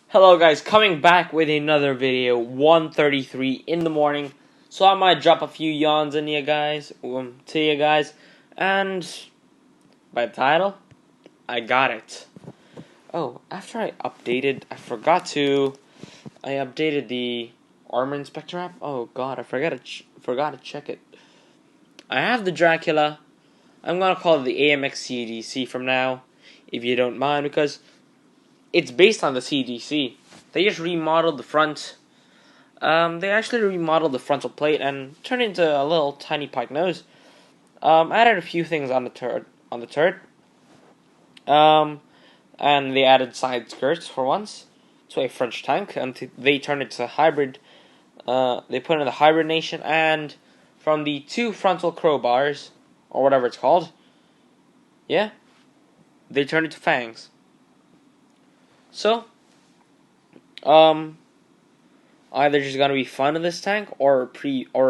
Hello guys, coming back with another video, 1:33 in the morning. So I might drop a few yawns in you guys, and by the title, I got it. Oh, after I updated the Armor Inspector app. Oh god, I forgot to check it. I have the Dracula. I'm gonna call it the AMX CDC from now, if you don't mind, because it's based on the CDC. They just remodeled the front. They actually remodeled the frontal plate and turned it into a little tiny pike nose. Added a few things on the turret. And they added side skirts for once to a French tank, and they turned it to a hybrid. They put in the hibernation, and from the two frontal crowbars, or whatever it's called, yeah, they turned it to fangs. So, either just gonna be fun in this tank or a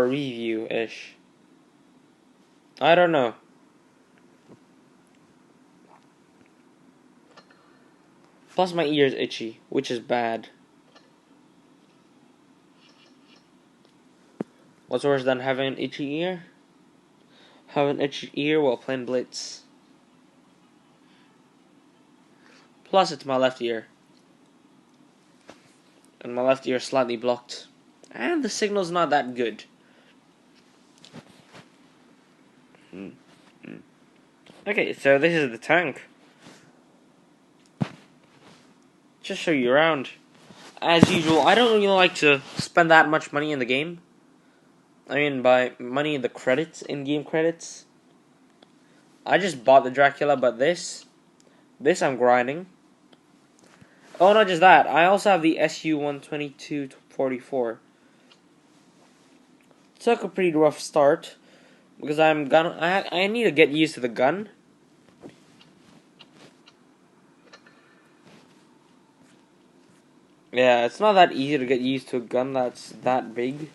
review ish. I don't know. Plus my ear's itchy, which is bad. What's worse than having an itchy ear? Having an itchy ear while playing Blitz. Plus it's my left ear. And my left ear is slightly blocked. And the signal's not that good. Okay, so this is the tank. Just show you around. As usual, I don't really like to spend that much money in the game. I mean, by money in the credits, in-game credits. I just bought the Dracula, but this I'm grinding. Oh, not just that. I also have the SU-122-44. Took a pretty rough start because I need to get used to the gun. Yeah, it's not that easy to get used to a gun that's that big.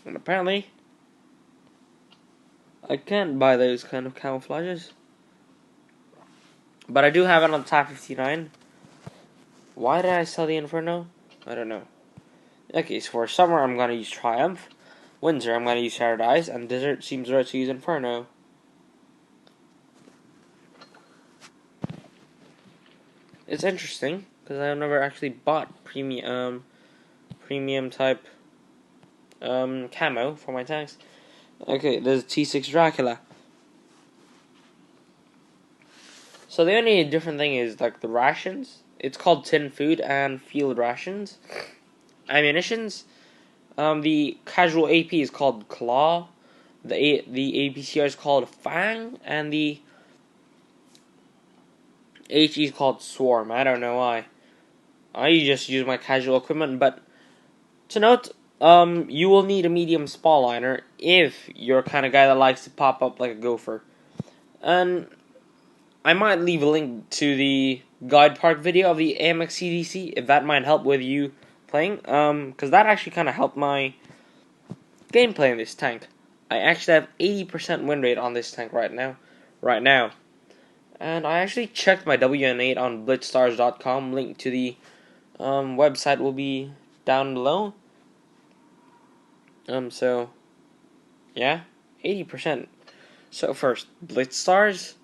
And apparently, I can't buy those kind of camouflages. But I do have it on top 59. Why did I sell the Inferno? I don't know. Okay, so for summer I'm gonna use Triumph. Winter I'm gonna use Paradise, and desert seems right to use Inferno. It's interesting because I've never actually bought premium type camo for my tanks. Okay, there's T6 Dracula. So the only different thing is like the rations. It's called tin food and field rations. Ammunitions. The casual AP is called Claw. The APCR is called Fang, and the HE is called Swarm. I don't know why. I just use my casual equipment, but to note, you will need a medium spall liner if you're a kind of guy that likes to pop up like a gopher. And I might leave a link to the guide park video of the AMX CDC if that might help with you playing. Because that actually kind of helped my gameplay in this tank. I actually have 80% win rate on this tank right now. And I actually checked my WN8 on blitzstars.com. Link to the website will be down below. So, yeah, 80%. So first, Blitzstars.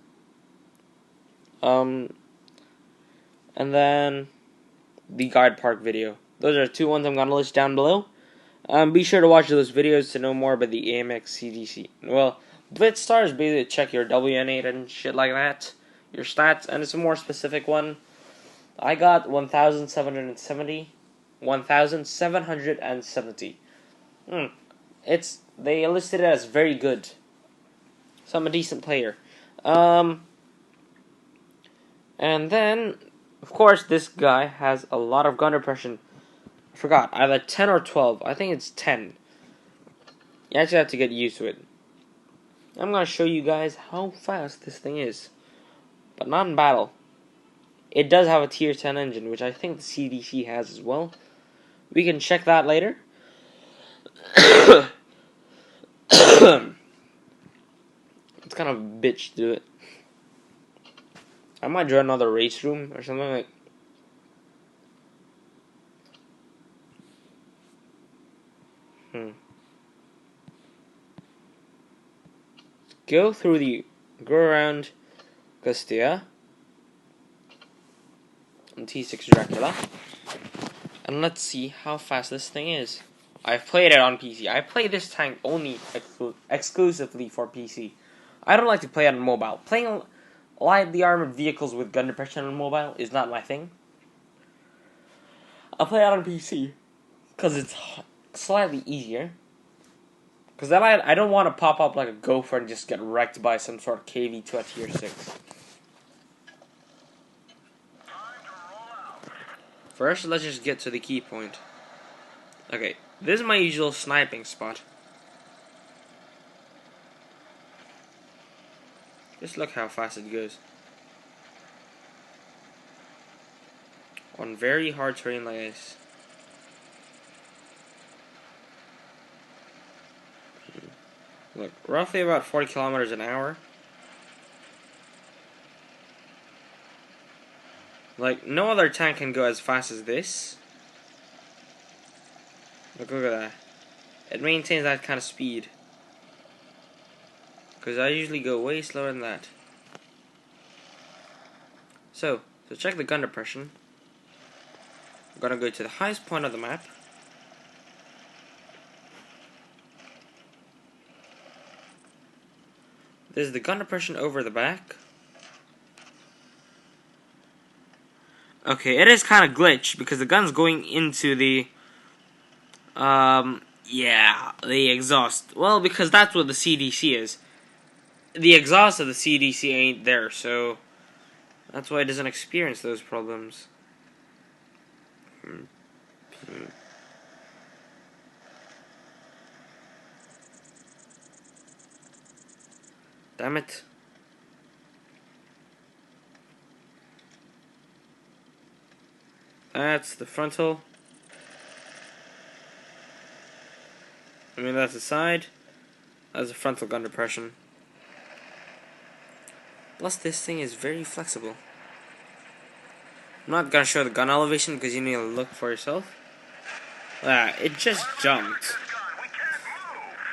And then the guide park video. Those are two ones I'm gonna list down below. Be sure to watch those videos to know more about the AMX CDC. Well, Blitzstars basically check your WN8 and shit like that, your stats, and it's a more specific one. I got 1,770. They listed it as very good. So I'm a decent player. And then, of course, this guy has a lot of gun repression. I forgot, either 10 or 12. I think it's 10. You actually have to get used to it. I'm going to show you guys how fast this thing is. But not in battle. It does have a tier 10 engine, which I think the CDC has as well. We can check that later. It's kind of a bitch to do it. I might join another race room or something like. Go around Castilla and T6 Dracula, and let's see how fast this thing is. I've played it on PC. I play this tank only exclusively for PC. I don't like to play it on mobile. Playing lightly armored vehicles with gun depression on mobile is not my thing. I'll play it on PC because it's slightly easier. Because then I don't want to pop up like a gopher and just get wrecked by some sort of KV2 at tier 6. First, let's just get to the key point. Okay, this is my usual sniping spot. Just look how fast it goes. On very hard terrain like this. Look, roughly about 40 kilometers an hour. Like, no other tank can go as fast as this. Look at that. It maintains that kind of speed. Because I usually go way slower than that. So check the gun depression. I'm gonna go to the highest point of the map. This is the gun depression over the back. Okay, it is kind of glitched because the gun's going into the the exhaust. Well, because that's what the CDC is. The exhaust of the CDC ain't there, so that's why it doesn't experience those problems. Damn it. That's the frontal. That's the side. That's the frontal gun depression. Plus, this thing is very flexible. I'm not gonna show the gun elevation because you need to look for yourself. It just jumped.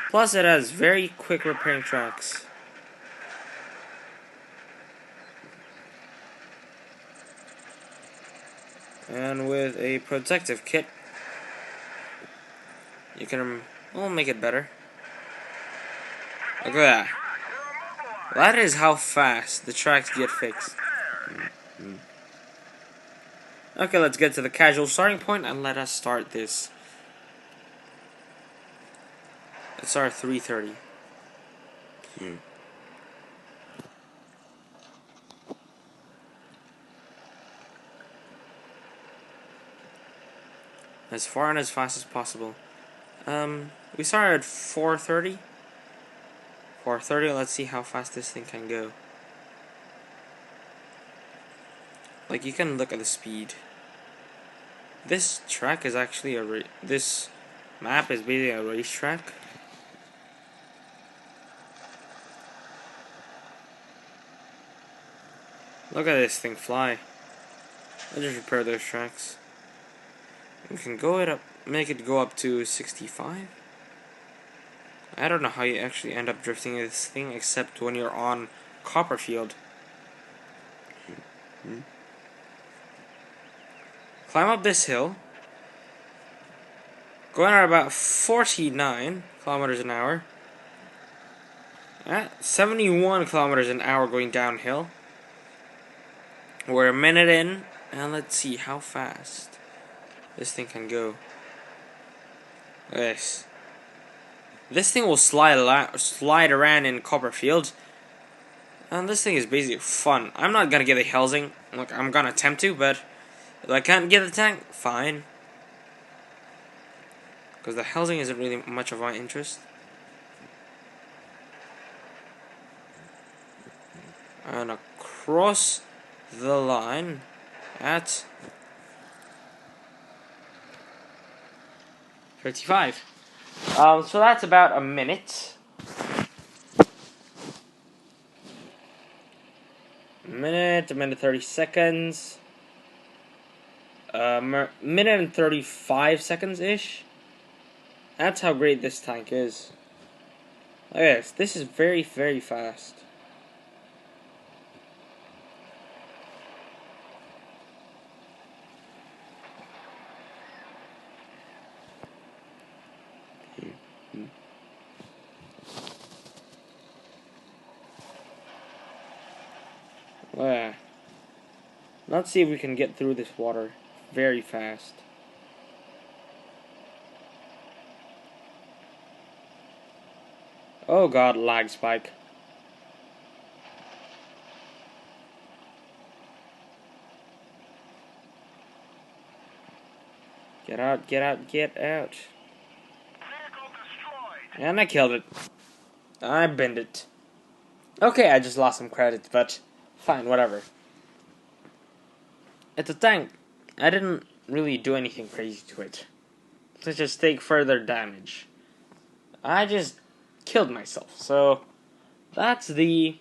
Plus, it has very quick repairing tracks. And with a protective kit, you can make it better. Look at that. That is how fast the tracks get fixed. Okay, let's get to the casual starting point and let us start this. It's our 330. As far and as fast as possible. We started at 430. 430, let's see how fast this thing can go. Like, you can look at the speed. This track is actually this map is basically a racetrack. Look at this thing fly. Let's just repair those tracks. We can make it go up to 65. I don't know how you actually end up drifting this thing except when you're on Copperfield. Climb up this hill. Going at about 49 kilometers an hour. At 71 kilometers an hour going downhill. We're a minute in, and let's see how fast this thing can go. Yes. This thing will slide around in Copperfield. And this thing is basically fun. I'm not gonna get the housing. Look, I'm gonna attempt to, but if I can't get the tank, fine. Because the housing isn't really much of my interest. And across the line at 35. So that's about a minute. a minute 30 seconds, minute and 35 seconds ish. That's how great this tank is. Yes, this is very, very fast. Yeah. Let's see if we can get through this water very fast. Oh god, lag spike. Get out, get out, get out. And I killed it. I binned it. Okay, I just lost some credits, but fine, whatever. It's a tank. I didn't really do anything crazy to it. Such as take further damage. I just killed myself. So, that's the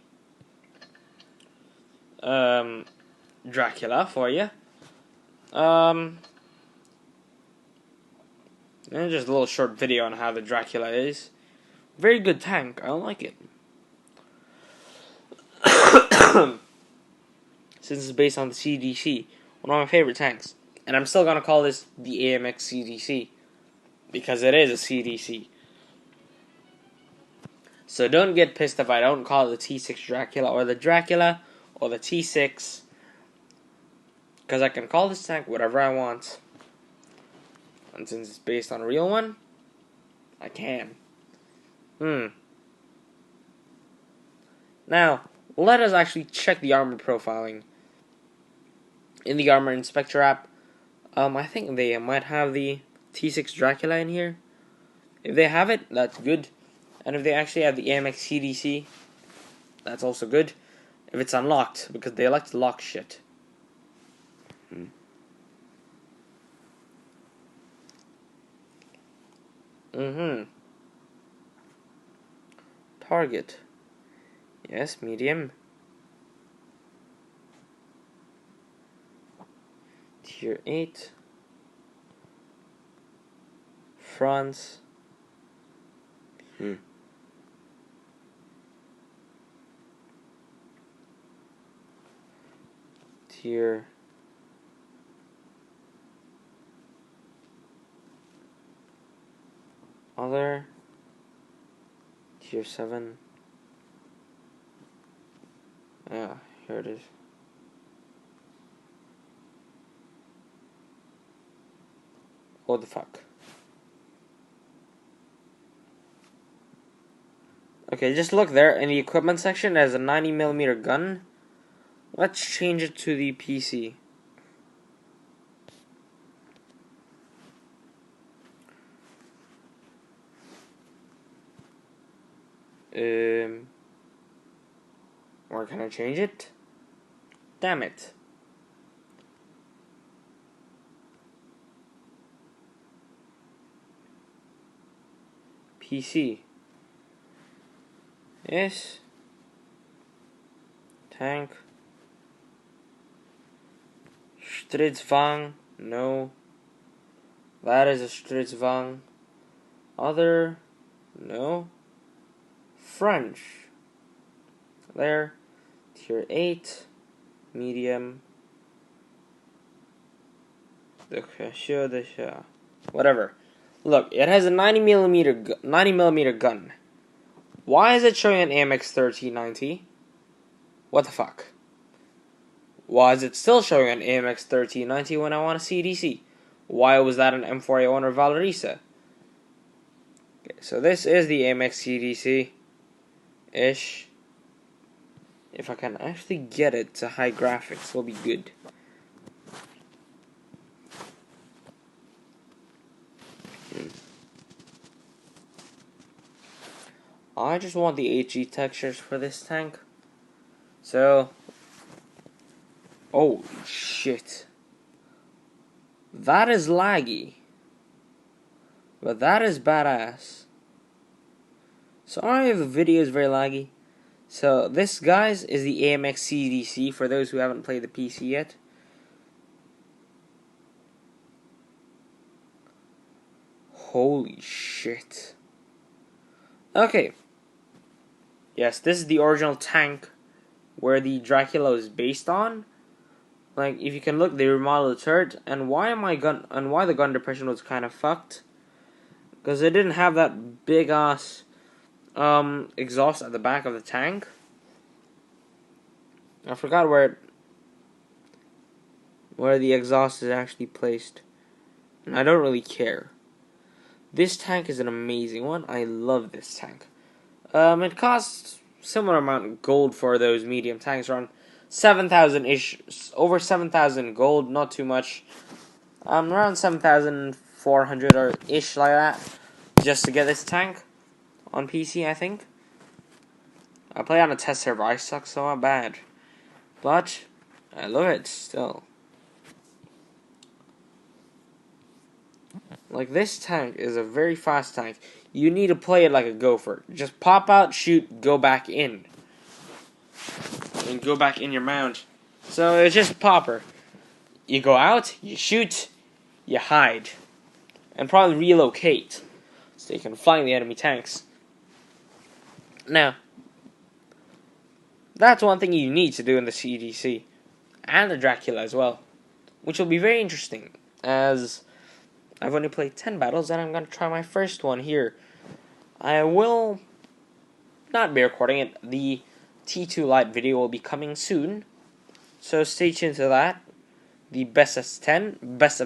Dracula for you. And just a little short video on how the Dracula is. Very good tank. I like it. Since it's based on the CDC, one of my favorite tanks. And I'm still gonna call this the AMX CDC. Because it is a CDC. So don't get pissed if I don't call it the T6 Dracula or the Dracula or the T6. Because I can call this tank whatever I want. And since it's based on a real one, I can. Now, let us actually check the armor profiling. In the Armor Inspector app, I think they might have the T6 Dracula in here. If they have it, that's good. And if they actually have the AMX CDC, that's also good. If it's unlocked, because they like to lock shit. Target. Yes, medium. Tier 8. France. Tier other. Tier 7. Yeah, here it is. What the fuck? Okay, just look there in the equipment section. It has a 90mm gun. Let's change it to the PC. Where can I change it? Damn it. PC. Yes. Tank. Stridsvagn. No. That is a Stridsvagn. Other. No. French. There. Tier 8. Medium. The Chasseur. Whatever. Look, it has a 90mm gun. Why is it showing an AMX 1390? What the fuck? Why is it still showing an AMX 1390 when I want a CDC? Why was that an M4A1 or Valerisa? Okay, so this is the AMX CDC-ish. If I can actually get it to high graphics, it'll be good. I just want the HG textures for this tank. So, oh shit. That is laggy. But that is badass. Sorry if the video is very laggy. So this, guys, is the AMX CDC for those who haven't played the PC yet. Holy shit. Okay. Yes, this is the original tank where the Dracula is based on. Like, if you can look, they remodeled the turret, and why the gun depression was kind of fucked, because it didn't have that big ass exhaust at the back of the tank. I forgot where the exhaust is actually placed, and I don't really care. This tank is an amazing one. I love this tank. It costs similar amount of gold for those medium tanks, around 7,000 ish, over 7,000 gold, not too much. Around 7,400 or ish like that, just to get this tank on PC. I think I play on a test server. I suck so bad, but I love it still. Like, this tank is a very fast tank. You need to play it like a gopher. Just pop out, shoot, go back in. And go back in your mount. So it's just popper. You go out, you shoot, you hide. And probably relocate. So you can find the enemy tanks. Now, that's one thing you need to do in the CDC. And the Dracula as well. Which will be very interesting. As I've only played 10 battles, and I'm going to try my first one here. I will not be recording it. The T2 Lite video will be coming soon. So stay tuned to that. The best of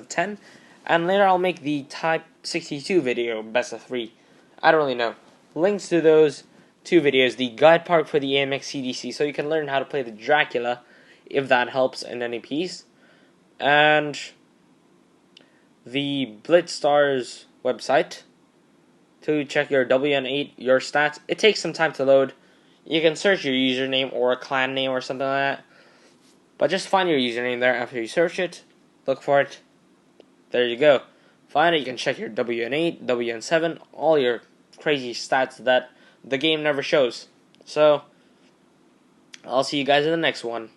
10. And later I'll make the Type 62 video, best of 3. I don't really know. Links to those 2 videos. The guide part for the AMX CDC, so you can learn how to play the Dracula, if that helps in any piece. And the Blitzstars website to check your WN8, your stats. It takes some time to load. You can search your username or a clan name or something like that. But just find your username there after you search it. Look for it. There you go. Find it. You can check your WN8, WN7, all your crazy stats that the game never shows. So, I'll see you guys in the next one.